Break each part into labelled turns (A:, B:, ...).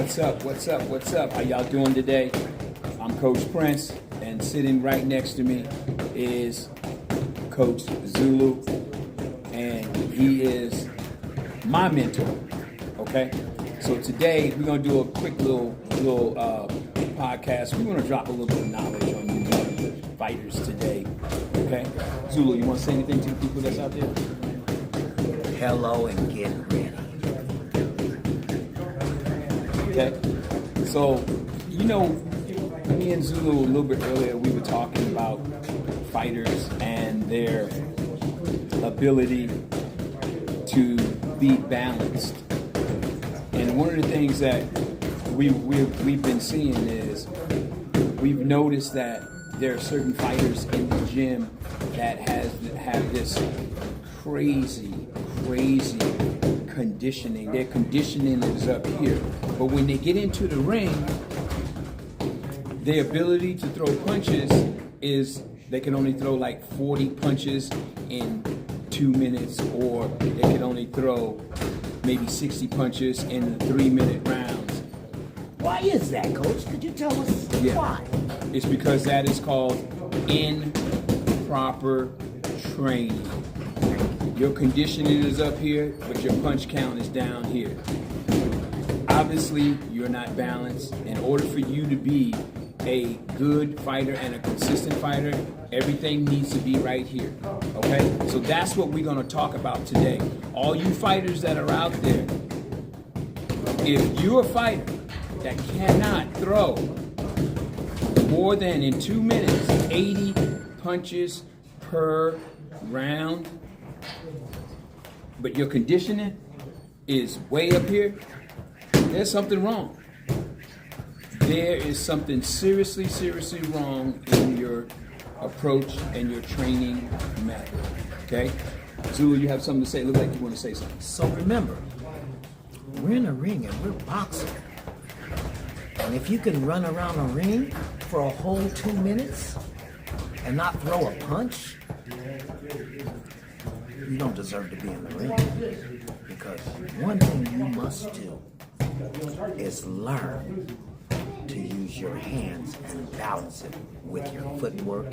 A: What's up? What's up? What's up? How y'all doing today? I'm Coach Prince, and sitting right next to me is Coach Zulu, and he is my mentor. Okay, so today we're gonna do a quick little podcast. We're gonna drop a little bit of knowledge on you young fighters today. Okay, Zulu, you want to say anything to the people that's out there?
B: Hello and get ready.
A: Okay, so me and Zulu a little bit earlier, we were talking about fighters and their ability to be balanced. And one of the things that we've been seeing is we've noticed that there are certain fighters in the gym that have this crazy conditioning. Their conditioning is up here. But when they get into the ring, their ability to throw punches is they can only throw like 40 punches in 2 minutes, or they can only throw maybe 60 punches in 3-minute rounds.
B: Why is that, Coach? Could you tell us why?
A: It's because that is called improper training. Your conditioning is up here, but your punch count is down here. Obviously, you're not balanced. In order for you to be a good fighter and a consistent fighter, everything needs to be right here. Okay? So that's what we're going to talk about today. All you fighters that are out there, if you're a fighter that cannot throw more than in 2 minutes 80 punches per round, but your conditioning is way up here, there's something wrong. There is something seriously wrong in your approach and your training method. Okay? Zulu, you have something to say? Look like you want to say something.
B: So remember, we're in a ring and we're boxing. And if you can run around a ring for a whole 2 minutes and not throw a punch, you don't deserve to be in the ring. Because one thing you must do is learn to use your hands and balance it with your footwork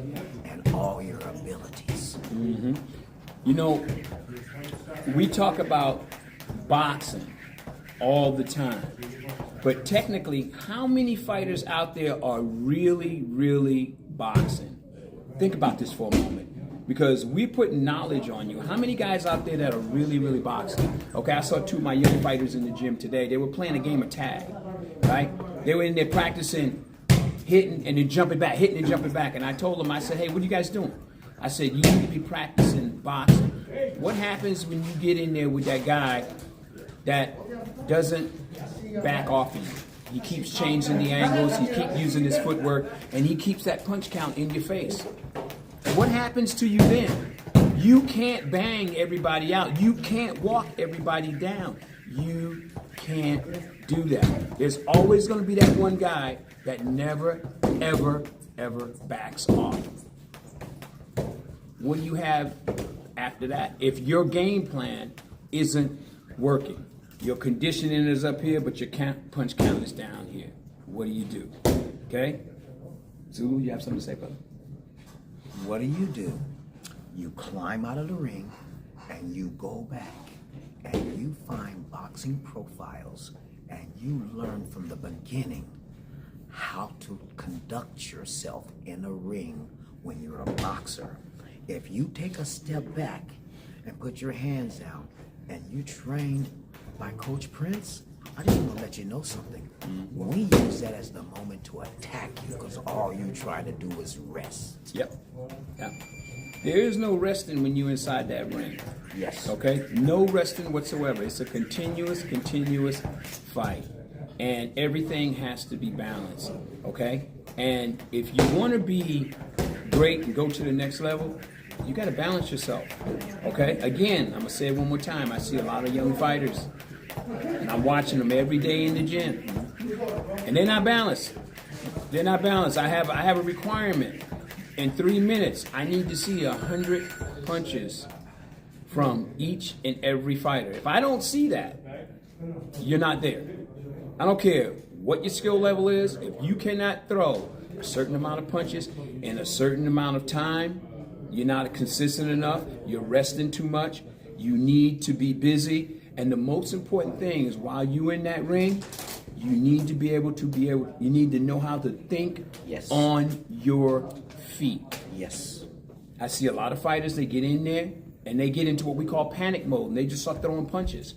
B: and all your abilities.
A: Mm-hmm. You know, we talk about boxing all the time, but technically, how many fighters out there are really boxing? Think about this for a moment. Because we're putting knowledge on you. How many guys out there that are really boxing? Okay, I saw 2 of my young fighters in the gym today. They were playing a game of tag, right? They were in there practicing hitting and then jumping back, hitting and jumping back. And I told them, I said, hey, what are you guys doing? I said, you need to be practicing boxing. What happens when you get in there with that guy that doesn't back off of you? He keeps changing the angles, he keeps using his footwork, and he keeps that punch count in your face. What happens to you then? You can't bang everybody out. You can't walk everybody down. You can't do that. There's always going to be that one guy that never, ever backs off. What do you have after that? If your game plan isn't working, your conditioning is up here, but your punch count is down here, what do you do? Okay? Zulu, you have something to say, brother?
B: What do? You climb out of the ring and you go back and you find boxing profiles and you learn from the beginning how to conduct yourself in a ring when you're a boxer. If you take a step back and put your hands down and you trained by Coach Prince, I just want to let you know something. We use that as the moment to attack you because all you try to do is rest.
A: Yep. There is no resting when you're inside that ring.
B: Yes.
A: Okay? No resting whatsoever. It's a continuous fight. And everything has to be balanced. Okay? And if you want to be great and go to the next level, you got to balance yourself. Okay? Again, I'm going to say it one more time. I see a lot of young fighters. And I'm watching them every day in the gym. And they're not balanced. I have a requirement. In 3 minutes, I need to see 100 punches from each and every fighter. If I don't see that, you're not there. I don't care what your skill level is. If you cannot throw a certain amount of punches in a certain amount of time, you're not consistent enough, you're resting too much, you need to be busy. And the most important thing is while you're in that ring, you need to you need to know how to think
B: Yes.
A: on your feet.
B: Yes.
A: I see a lot of fighters, they get in there and they get into what we call panic mode and they just start throwing punches.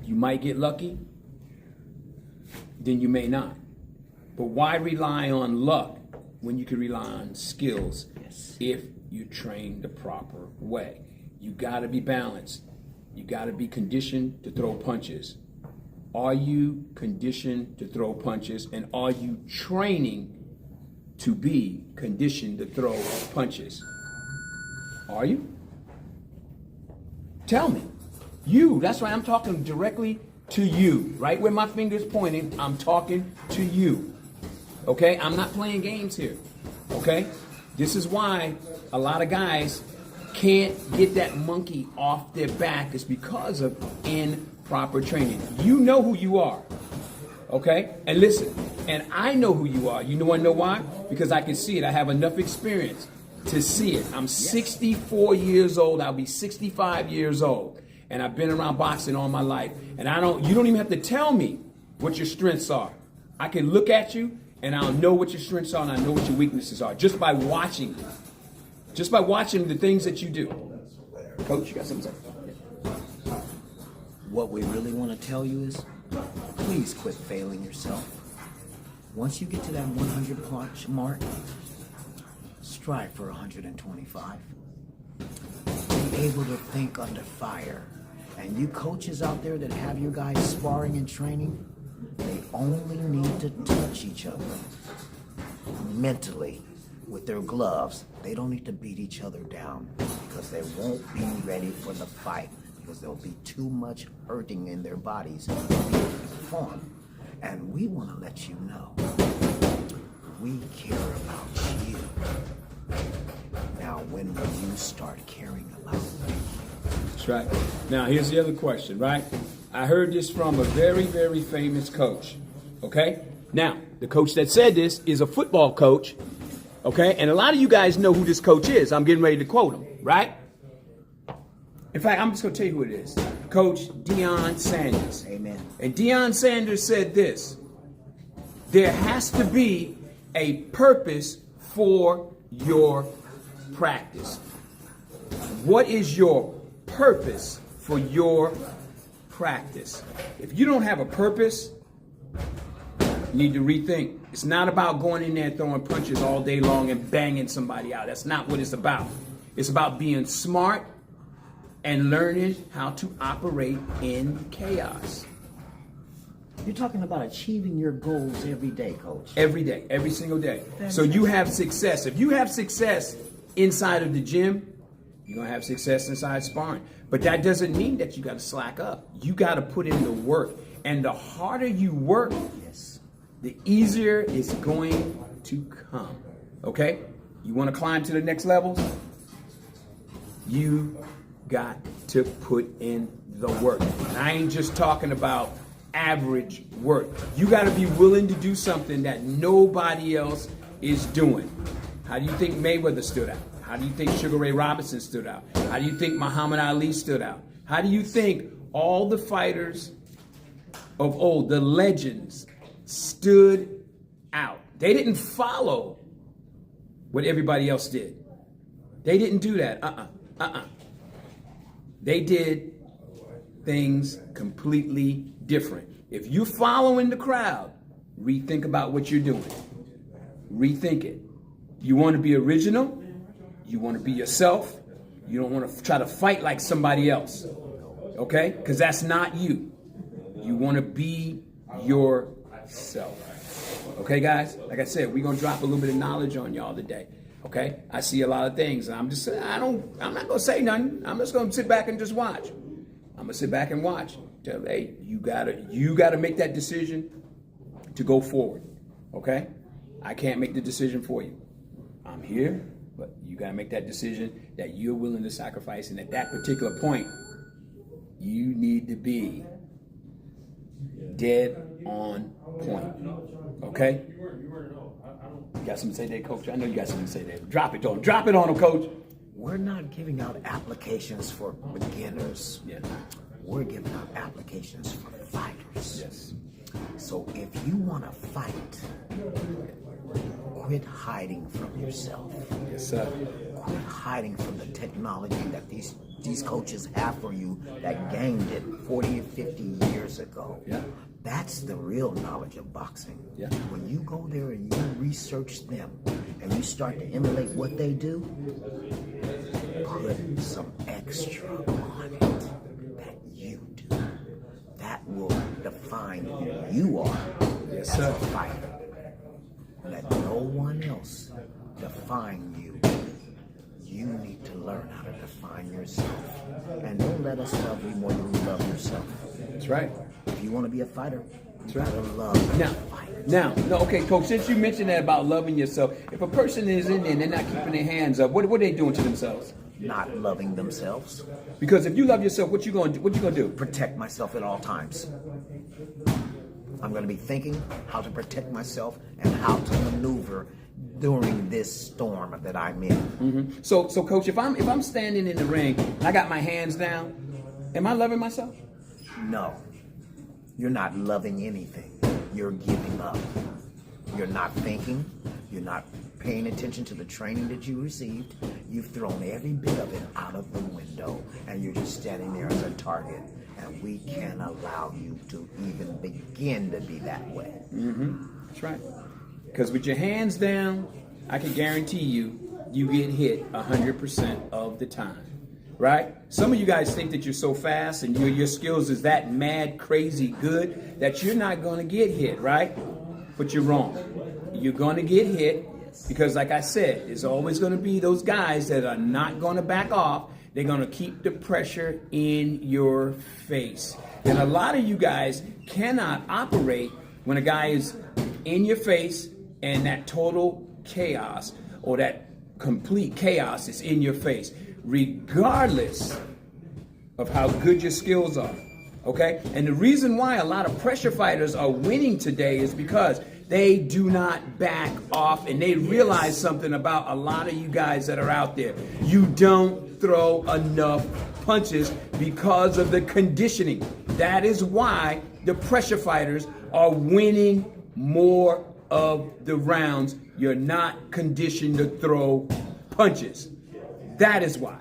A: You might get lucky, then you may not. But why rely on luck when you can rely on skills
B: Yes.
A: if you train the proper way? You got to be balanced. You got to be conditioned to throw punches. Are you conditioned to throw punches, and are you training to be conditioned to throw punches? Are you? Tell me. You, that's why I'm talking directly to you. Right where my finger's pointing, I'm talking to you. Okay? I'm not playing games here. Okay? This is why a lot of guys can't get that monkey off their back. It's because of improper training. You know who you are. Okay? And listen, and I know who you are. You want to know why? Because I can see it. I have enough experience to see it. I'm 64 years old. I'll be 65 years old. And I've been around boxing all my life. And you don't even have to tell me what your strengths are. I can look at you and I'll know what your strengths are and I know what your weaknesses are just by watching you. Just by watching the things that you do. Coach, you got something to say?
B: What we really want to tell you is, please quit failing yourself. Once you get to that 100 punch mark, strive for 125. Be able to think under fire. And you coaches out there that have your guys sparring and training, they only need to touch each other mentally with their gloves. They don't need to beat each other down because they won't be ready for the fight because there'll be too much hurting in their bodies to be able to perform. And we want to let you know, we care about you. Now, when will you start caring about me?
A: That's right. Now, here's the other question, right? I heard this from a very, very famous coach, okay? Now, the coach that said this is a football coach, okay? And a lot of you guys know who this coach is. I'm getting ready to quote him, right? In fact, I'm just going to tell you who it is. Coach Deion Sanders.
B: Amen.
A: And Deion Sanders said this: there has to be a purpose for your practice. What is your purpose for your practice? If you don't have a purpose, you need to rethink. It's not about going in there throwing punches all day long and banging somebody out. That's not what it's about. It's about being smart and learning how to operate in chaos.
B: You're talking about achieving your goals every day, Coach.
A: Every day, every single day. So you have success. If you have success inside of the gym, you're going to have success inside sparring. But that doesn't mean that you got to slack up. You got to put in the work. And the harder you work,
B: Yes.
A: the easier it's going to come. Okay? You want to climb to the next levels? You got to put in the work. And I ain't just talking about average work. You got to be willing to do something that nobody else is doing. How do you think Mayweather stood out? How do you think Sugar Ray Robinson stood out? How do you think Muhammad Ali stood out? How do you think all the fighters of old, the legends, stood out? They didn't follow what everybody else did. They didn't do that. They did things completely different. If you're following the crowd, rethink about what you're doing. Rethink it. You want to be original. You want to be yourself. You don't want to try to fight like somebody else. Okay? Because that's not you. You want to be yourself. Okay, guys? Like I said, we're going to drop a little bit of knowledge on y'all today. Okay? I see a lot of things. And I'm not going to say nothing. I'm just going to sit back and just watch. I'm going to sit back and watch. Tell, hey, you gotta make that decision to go forward. Okay? I can't make the decision for you. I'm here, but you gotta make that decision that you're willing to sacrifice. And at that particular point, you need to be dead on point. Okay? You got something to say there, Coach? I know you got something to say there. Drop it on. Drop it on them, Coach.
B: We're not giving out applications for beginners.
A: Yeah.
B: We're giving out applications for fighters.
A: Yes.
B: So if you want to fight, quit hiding from yourself.
A: Yes, sir.
B: Quit hiding from the technology that these coaches have for you that gained it 40 or 50 years ago.
A: Yeah.
B: That's the real knowledge of boxing.
A: Yeah.
B: When you go there and you research them and you start to emulate what they do, put some extra on it that you do. That will define who you are
A: Yes,
B: as
A: sir.
B: a fighter. Let no one else define you. You need to learn how to define yourself. And don't let us love you more than you love yourself.
A: That's right.
B: If you want to be a fighter, you
A: right.
B: gotta love
A: Now,
B: fighters.
A: no, okay, Coach, since you mentioned that about loving yourself, if a person is in there and they're not keeping their hands up, what are they doing to themselves?
B: Not loving themselves.
A: Because if you love yourself, what you gonna do? What you gonna do?
B: Protect myself at all times. I'm going to be thinking how to protect myself and how to maneuver during this storm that I'm in.
A: So, Coach, if I'm standing in the ring, and I got my hands down, am I loving myself?
B: No, you're not loving anything. You're giving up. You're not thinking. You're not paying attention to the training that you received. You've thrown every bit of it out of the window, and you're just standing there as a target. And we can't allow you to even begin to be that way.
A: That's right. Because with your hands down, I can guarantee you get hit 100% of the time. Right? Some of you guys think that you're so fast and your skills is that mad, crazy good that you're not going to get hit, right? But you're wrong. You're going to get hit because, like I said, there's always going to be those guys that are not going to back off. They're going to keep the pressure in your face. And a lot of you guys cannot operate when a guy is in your face and that total chaos or that complete chaos is in your face, regardless of how good your skills are. Okay? And the reason why a lot of pressure fighters are winning today is because they do not back off, and they realize something about a lot of you guys that are out there. You don't throw enough punches because of the conditioning. That is why the pressure fighters are winning more of the rounds. You're not conditioned to throw punches. That is why.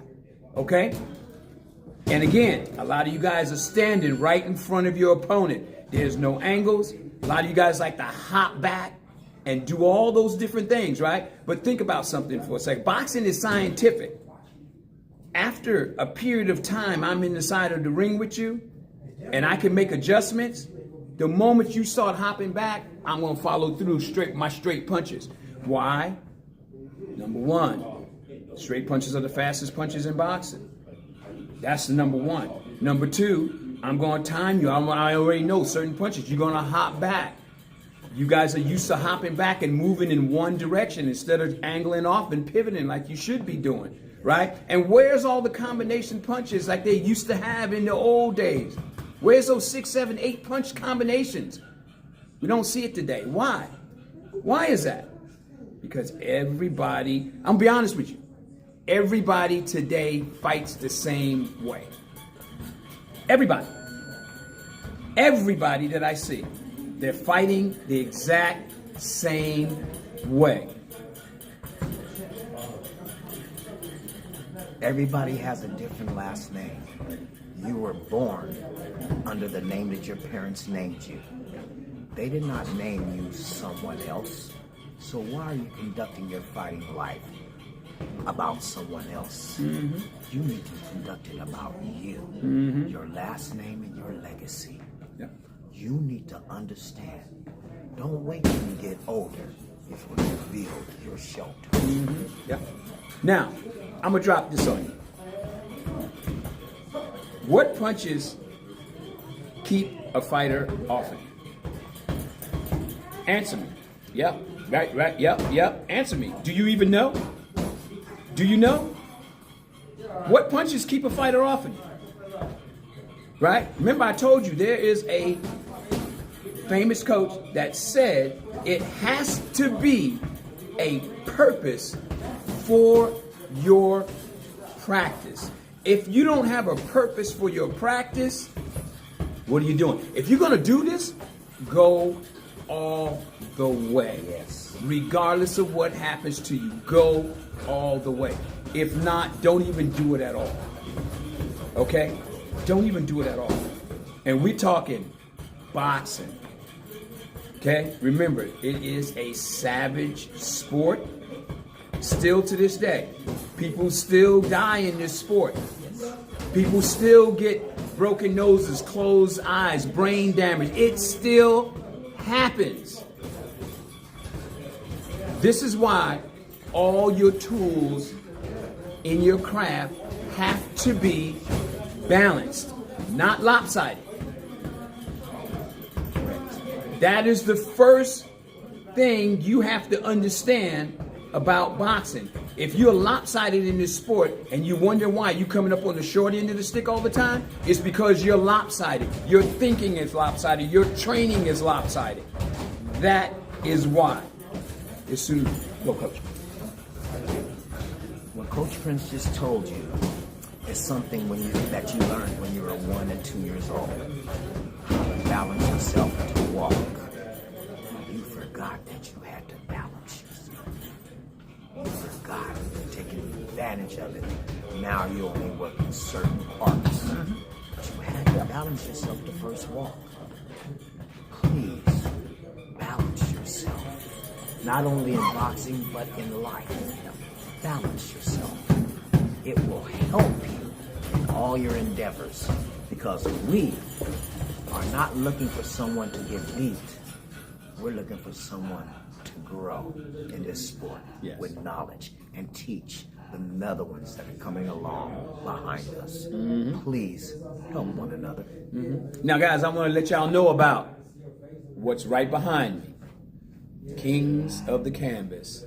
A: Okay? And again, a lot of you guys are standing right in front of your opponent. There's no angles. A lot of you guys like to hop back and do all those different things, right? But think about something for a second. Boxing is scientific. After a period of time, I'm in the side of the ring with you, and I can make adjustments. The moment you start hopping back, I'm going to follow through my straight punches. Why? Number one, straight punches are the fastest punches in boxing. That's the number one. Number two, I'm going to time you. I already know certain punches. You're going to hop back. You guys are used to hopping back and moving in one direction instead of angling off and pivoting like you should be doing, right? And where's all the combination punches like they used to have in the old days? Where's those 6, 7, 8 punch combinations? We don't see it today. Why? Why is that? Because everybody, I'm going to be honest with you, everybody today fights the same way. Everybody. Everybody that I see, they're fighting the exact same way.
B: Everybody has a different last name. You were born under the name that your parents named you. They did not name you someone else. So why are you conducting your fighting life about someone else?
A: Mm-hmm.
B: You need to conduct it about you, your last name and your legacy.
A: Yeah.
B: You need to understand. Don't wait till you get older before you build your shelter.
A: Yeah. Now, I'm going to drop this on you. What punches keep a fighter off it? Answer me. Yep. Right. Yep. Answer me. Do you even know? Do you know? What punches keep a fighter off it? Right? Remember I told you there is a famous coach that said it has to be a purpose for your practice. If you don't have a purpose for your practice, what are you doing? If you're going to do this, go all the way.
B: Yes.
A: Regardless of what happens to you, go all the way. If not, don't even do it at all. Okay? Don't even do it at all. And we're talking boxing. Okay? Remember, it is a savage sport. Still to this day, people still die in this sport. People still get broken noses, closed eyes, brain damage. It still happens. This is why all your tools in your craft have to be balanced, not lopsided. That is the first thing you have to understand about boxing. If you're lopsided in this sport and you wonder why you coming up on the short end of the stick all the time, it's because you're lopsided. Your thinking is lopsided. Your training is lopsided. That is why. As soon as go, Coach.
B: What Coach Prince just told you is something that you learned when you were 1 and 2 years old. How to balance yourself to walk. You forgot that you had to balance yourself. You forgot, taking advantage of it. Now you only work in certain parts. But you had to balance yourself the first walk. Please, balance yourself. Not only in boxing, but in life. Balance yourself. It will help you in all your endeavors. Because we are not looking for someone to get beat. We're looking for someone to grow in this sport with knowledge and teach the other ones that are coming along behind us. Please help one another.
A: Now, guys, I want to let y'all know about what's right behind me. Kings of the Canvas,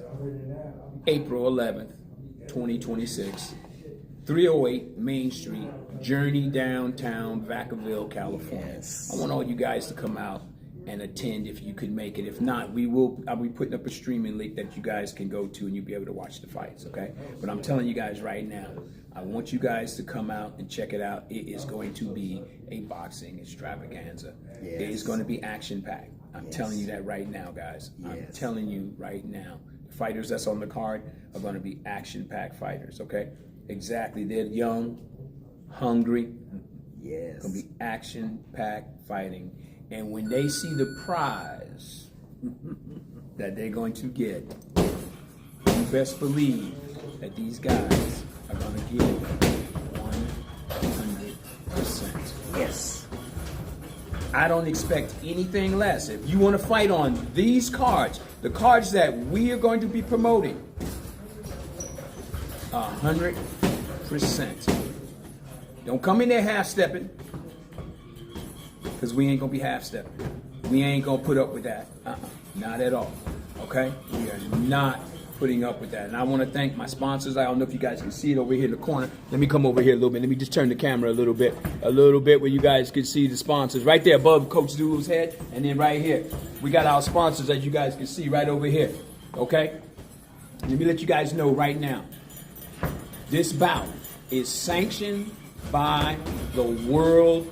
A: April 11th, 2026, 308 Main Street, Journey, downtown Vacaville, California.
B: Yes.
A: I want all you guys to come out and attend if you could make it. If not, I'll be putting up a streaming link that you guys can go to and you'll be able to watch the fights, okay? But I'm telling you guys right now, I want you guys to come out and check it out. It is going to be a boxing extravaganza.
B: Yes.
A: It is going to be action-packed. I'm telling you that right now, guys. I'm telling you right now. The fighters that's on the card are going to be action-packed fighters, okay? Exactly. They're young, hungry.
B: Yes.
A: Going to be action-packed fighting. And when they see the prize that they're going to get, you best believe that these guys are going to give 100%.
B: Yes.
A: I don't expect anything less. If you want to fight on these cards, the cards that we are going to be promoting, 100%. Don't come in there half-stepping, because we ain't going to be half-stepping. We ain't going to put up with that. Not at all. Okay? We are not putting up with that. And I want to thank my sponsors. I don't know if you guys can see it over here in the corner. Let me come over here a little bit. Let me just turn the camera a little bit where you guys can see the sponsors. Right there above Coach Zulu's head. And then right here, we got our sponsors that you guys can see right over here. Okay? Let me let you guys know right now. This bout is sanctioned by the World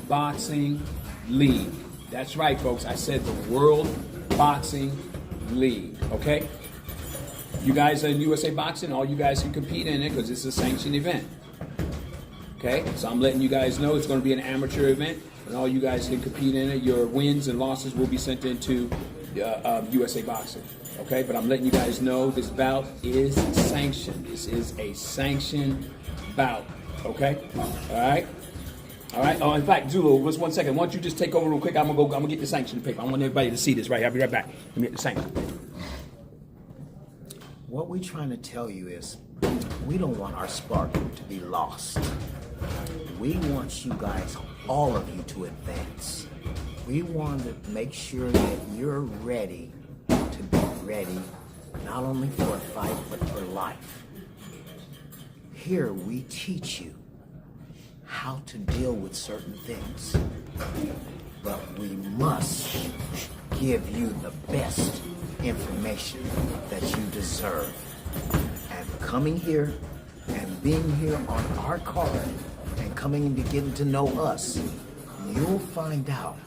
A: Boxing League. That's right, folks. I said the World Boxing League. Okay? You guys are in USA Boxing. All you guys can compete in it because it's a sanctioned event. Okay? So I'm letting you guys know it's going to be an amateur event, and all you guys can compete in it. Your wins and losses will be sent into USA Boxing. Okay? But I'm letting you guys know this bout is sanctioned. This is a sanctioned bout. Okay? All right? All right. Oh, in fact, Zulu, just 1 second. Why don't you just take over real quick? I'm gonna get the sanction paper. I want everybody to see this right here. I'll be right back. Let me get the sanction paper.
B: What we're trying to tell you is we don't want our spark to be lost. We want you guys, all of you, to advance. We want to make sure that you're ready to be ready, not only for a fight, but for life. Here we teach you how to deal with certain things. but we must give you the best information that you deserve. And coming here and being here on our card and coming and getting to know us, you'll find out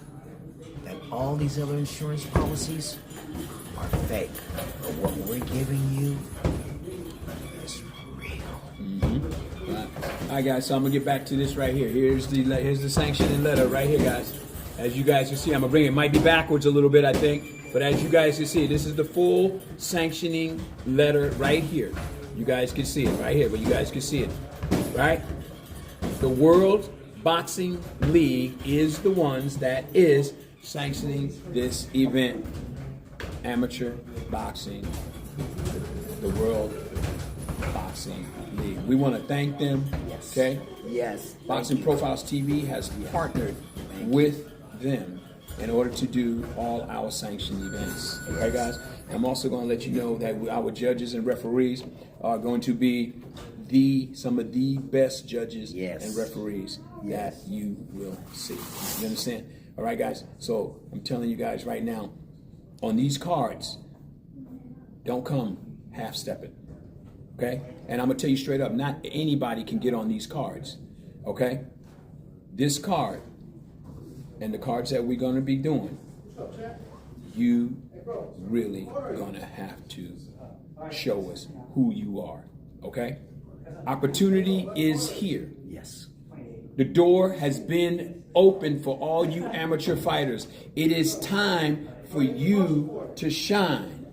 B: that all these other insurance policies are fake. But what we're giving you is real.
A: All right, guys. So I'm gonna get back to this right here. Here's the sanctioning letter right here, guys. As you guys can see, I'm gonna bring it. Might be backwards a little bit, I think, but as you guys can see, this is the full sanctioning letter right here. You guys can see it right here, but you guys can see it, right? The World Boxing League is the ones that is sanctioning this event. Amateur boxing, the World Boxing League. We want to thank them. Okay.
B: Yes.
A: Boxing Profiles TV has partnered with them in order to do all our sanctioned events. Okay, guys. I'm also going to let you know that our judges and referees are going to be some of the best judges and referees that you will see. You understand? All right, guys. So I'm telling you guys right now, on these cards, don't come half-stepping. Okay? And I'm going to tell you straight up, not anybody can get on these cards. Okay? This card and the cards that we're going to be doing, you really going to have to show us who you are. Okay? Opportunity is here.
B: Yes.
A: The door has been open for all you amateur fighters. It is time for you to shine.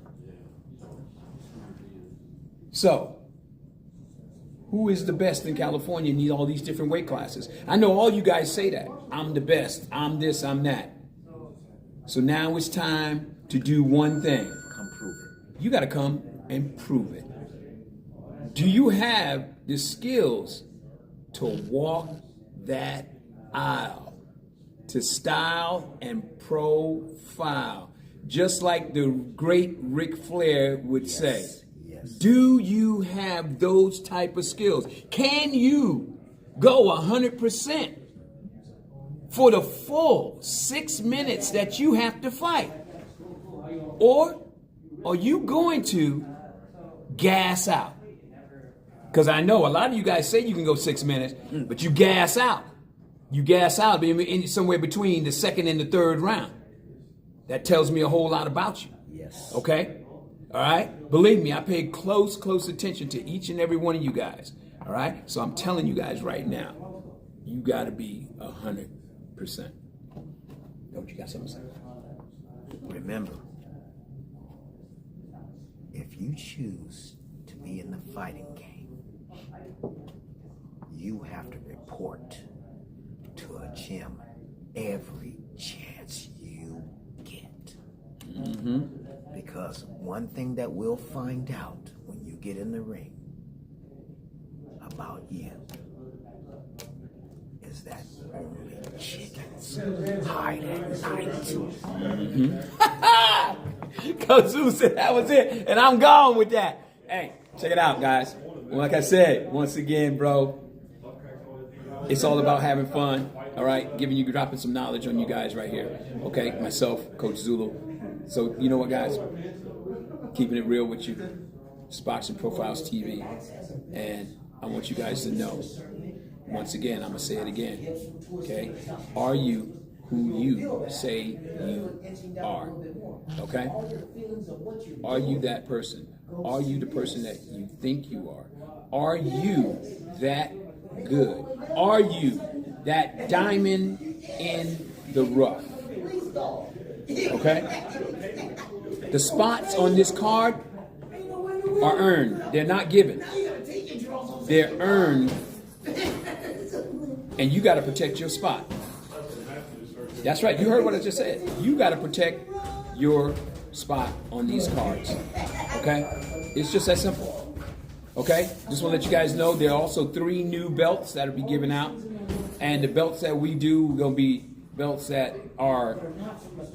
A: So, who is the best in California? Need all these different weight classes. I know all you guys say that. I'm the best. I'm this, I'm that. So now it's time to do one thing.
B: Come prove it.
A: You got to come and prove it. Do you have the skills to walk that aisle, to style and profile, just like the great Ric Flair would say?
B: Yes.
A: Do you have those type of skills? Can you go 100% for the full 6 minutes that you have to fight? Or are you going to gas out? Because I know a lot of you guys say you can go 6 minutes, but you gas out. You gas out somewhere between the second and the third round. That tells me a whole lot about you.
B: Yes.
A: Okay? All right? Believe me, I pay close attention to each and every one of you guys. All right? So I'm telling you guys right now, you got to be 100%. Don't you got something to say?
B: Remember, if you choose to be in the fighting game, you have to report to a gym every chance you get. Because one thing that we'll find out when you get in the ring about you is that only chickens hide at night.
A: Coach Zoo said that was it, and I'm gone with that. Hey, check it out, guys. Like I said, once again, bro, it's all about having fun, all right? Dropping some knowledge on you guys right here, okay? Myself, Coach Zulu. So, you know what, guys? Keeping it real with you. It's Boxing Profiles TV. And I want you guys to know, once again, I'm going to say it again, okay? Are you who you say you are? Okay? Are you that person? Are you the person that you think you are? Are you that good? Are you that diamond in the rough? Okay? The spots on this card are earned. They're not given. They're earned. And you got to protect your spot. That's right. You heard what I just said. You got to protect your spot on these cards. Okay? It's just that simple. Okay? Just want to let you guys know there are also 3 new belts that will be given out. And the belts that we do are going to be belts that are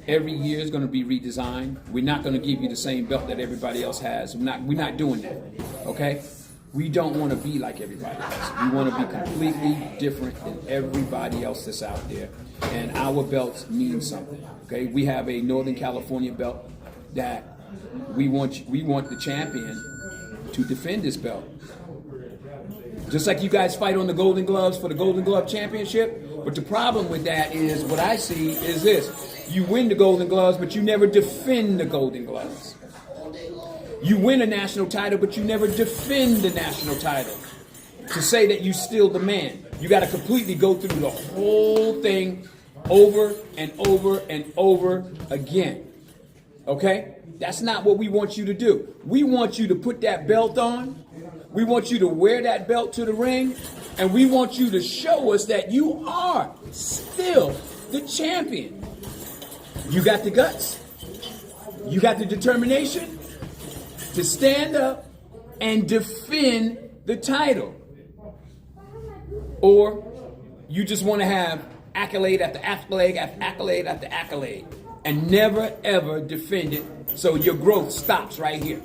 A: every year is going to be redesigned. We're not going to give you the same belt that everybody else has. We're not doing that. Okay? We don't want to be like everybody else. We want to be completely different than everybody else that's out there. And our belts mean something. Okay, we have a Northern California belt that we want the champion to defend this belt. Just like you guys fight on the Golden Gloves for the Golden Glove Championship. But the problem with that is, what I see is this. You win the Golden Gloves, but you never defend the Golden Gloves. You win a national title, but you never defend the national title. To say that you still the man, you got to completely go through the whole thing over and over and over again. Okay? That's not what we want you to do. We want you to put that belt on. We want you to wear that belt to the ring. And we want you to show us that you are still the champion. You got the guts. You got the determination to stand up and defend the title. Or you just want to have accolade after accolade after accolade after accolade and never ever defend it, so your growth stops right here.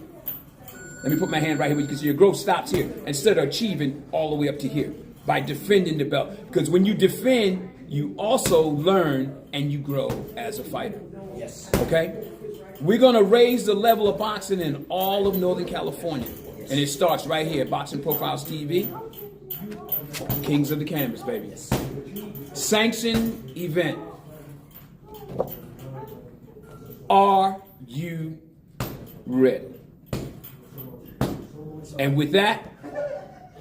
A: Let me put my hand right here because your growth stops here instead of achieving all the way up to here by defending the belt. Because when you defend, you also learn and you grow as a fighter.
B: Yes.
A: Okay? We're going to raise the level of boxing in all of Northern California. And it starts right here, Boxing Profiles TV. Kings of the Canvas, baby. Sanctioned event. Are you ready? And with that,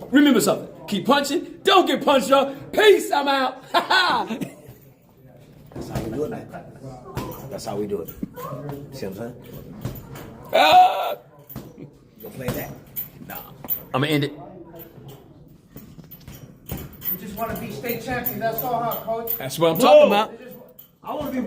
A: remember something. Keep punching. Don't get punched, y'all. Peace. I'm out.
B: That's how we do it, man. That's how we do it. See what I'm saying? You gonna play that?
A: Nah. I'm going to end it.
C: We just want to be state champion. That's all, huh, Coach?
A: That's what I'm talking about.
C: I want to be